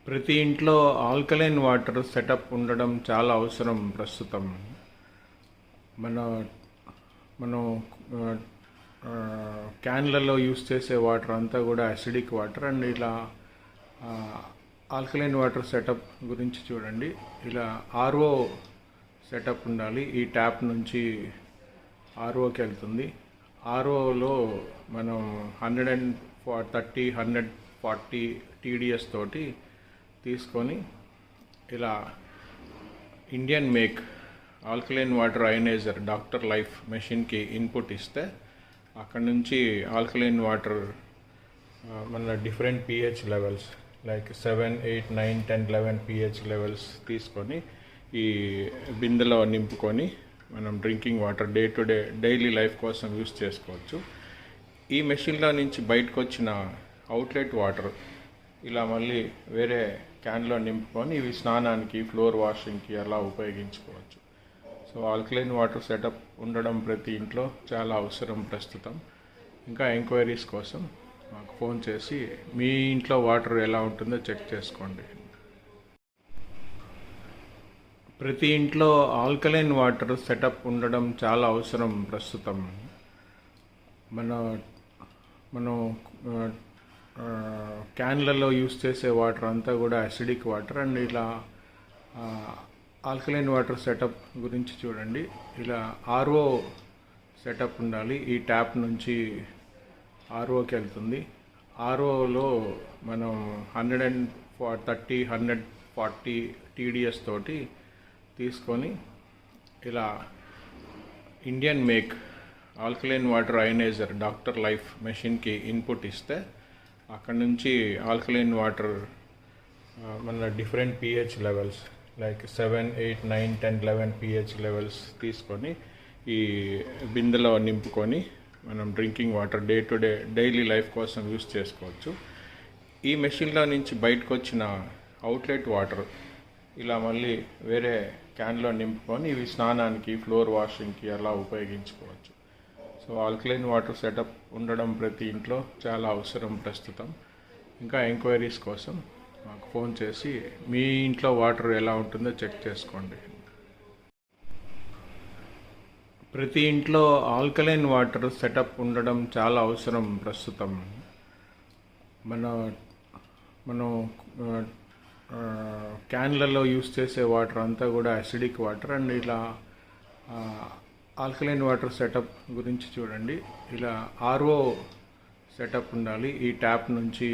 ప్రతి ఇంట్లో alkaline water setup ఉండడం చాలా అవసరం ప్రస్తుతం. మన మనం క్యాన్లలో యూస్ చేసే వాటర్ అంతా కూడా అసిడిక్ వాటర్. అండ్ ఇలా ఆల్కలైన్ వాటర్ సెటప్ గురించి చూడండి. ఇలా ఆర్ఓ సెటప్ ఉండాలి. ఈ ట్యాప్ నుంచి ఆర్ఓకి వెళ్తుంది. ఆర్ఓలో మనం 140 టీడీఎస్ తోటి తీసుకొని ఇలా Indian make alkaline water ionizer doctor life మెషిన్కి ఇన్పుట్ ఇస్తే అక్కడ నుంచి ఆల్కలైన్ వాటర్ మన different pH levels like 7, 8, 9, 10, 11 pH levels తీసుకొని ఈ బిందెలో నింపుకొని మనం drinking water day to day daily life కోసం యూస్ చేసుకోవచ్చు. ఈ మెషిన్లో నుంచి బయటకు వచ్చిన అవుట్లెట్ వాటర్ ఇలా మళ్ళీ వేరే క్యాన్లో నింపుకొని ఇవి స్నానానికి, ఫ్లోర్ వాషింగ్కి అలా ఉపయోగించుకోవచ్చు. సో ఆల్కలైన్ వాటర్ సెటప్ ఉండడం ప్రతి ఇంట్లో చాలా అవసరం ప్రస్తుతం. ఇంకా ఎంక్వైరీస్ కోసం మాకు ఫోన్ చేసి మీ ఇంట్లో వాటర్ ఎలా ఉంటుందో చెక్ చేసుకోండి. ప్రతి ఇంట్లో ఆల్కలైన్ వాటర్ సెటప్ ఉండడం చాలా అవసరం ప్రస్తుతం. మనం క్యాన్లలో యూస్ చేసే వాటర్ అంతా కూడా అసిడిక్ వాటర్. అండ్ ఇలా ఆల్కలైన్ వాటర్ సెటప్ గురించి చూడండి. ఇలా ఆర్ఓ సెటప్ ఉండాలి. ఈ ట్యాప్ నుంచి ఆర్ఓకి వెళ్తుంది. ఆర్ఓలో మనం 140 టీడీఎస్ తోటి తీసుకొని ఇలా Indian make alkaline water ionizer doctor life మెషిన్కి ఇన్పుట్ ఇస్తే అక్కడ నుంచి ఆల్కలైన్ వాటర్ మన different pH levels like 7, 8, 9, 10, 11 pH levels తీసుకొని ఈ బిందెలో నింపుకొని మనం drinking water day to day daily life కోసం యూస్ చేసుకోవచ్చు. ఈ మెషిన్లో నుంచి బయటకు వచ్చిన అవుట్లెట్ వాటర్ ఇలా మళ్ళీ వేరే క్యాన్లో నింపుకొని ఇవి స్నానానికి, ఫ్లోర్ వాషింగ్కి అలా ఉపయోగించుకోవచ్చు. సో ఆల్కలైన్ వాటర్ సెటప్ ఉండడం ప్రతి ఇంట్లో చాలా అవసరం ప్రస్తుతం. ఇంకా ఎంక్వైరీస్ కోసం మాకు ఫోన్ చేసి మీ ఇంట్లో వాటర్ ఎలా ఉంటుందో చెక్ చేసుకోండి. ప్రతి ఇంట్లో ఆల్కలైన్ వాటర్ సెటప్ ఉండడం చాలా అవసరం ప్రస్తుతం. మనం క్యాన్లలో యూస్ చేసే వాటర్ అంతా కూడా అసిడిక్ వాటర్. అండ్ ఇలా ఆల్కలైన్ వాటర్ సెటప్ గురించి చూడండి. ఇలా ఆర్ఓ సెటప్ ఉండాలి. ఈ ట్యాప్ నుంచి